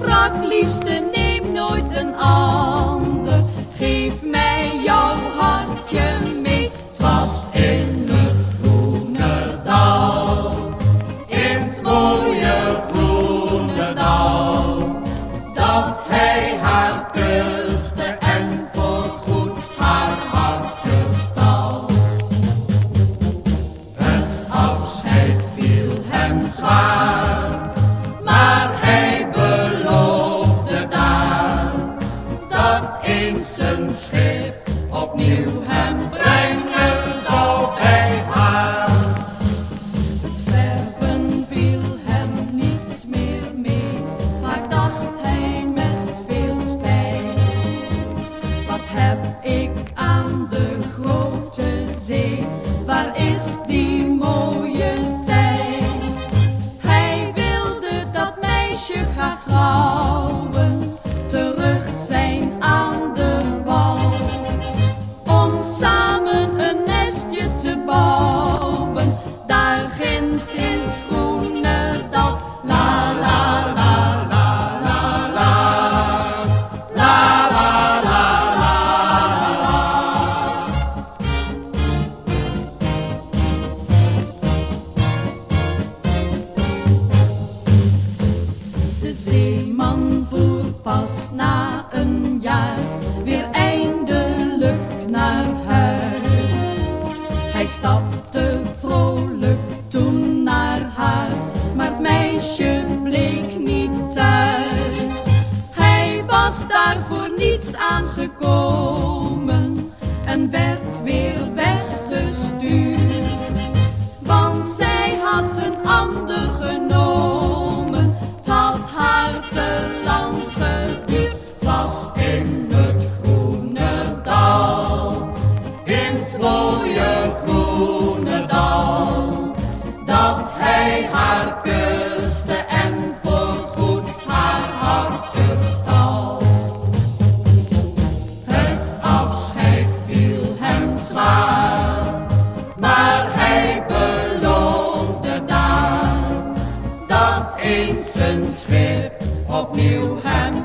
sprak, liefste, neem nooit een ander. Geef mij jouw hartje mee. 'Twas in het groene dal, in het mooie groene dal, dat hij haar kuste en voorgoed haar hartje stal. Het afscheid viel hem zwaar, maar hij beloofde daar dat eens zijn schip opnieuw hem brengen zou bij haar. Het zwerven viel hem niet meer mee, vaak dacht hij met veel spijt. Wat heb ik aan de grote zee, waar is die mooie tijd? Hij wilde dat meisje graag trouwen, terug zijn aan de wal, om samen een nestje te bouwen, daar ginds in het groene dal. La la la la la la, la la la la la. De zeeman voer pas na een jaar weer eindelijk naar huis. Hij stapte vrolijk toen naar haar, maar het meisje bleek niet thuis. Hij was daar voor niets aangekomen en werd weer weggestuurd, want zij had een ander genomen. Het had haar te lang geduurd. 'Twas in het groene dal, in het mooie groene dal, dat hij haar kuste en voorgoed haar hartje stal. Het afscheid viel hem zwaar, maar hij beloofde daar dat eens zijn schip opnieuw hem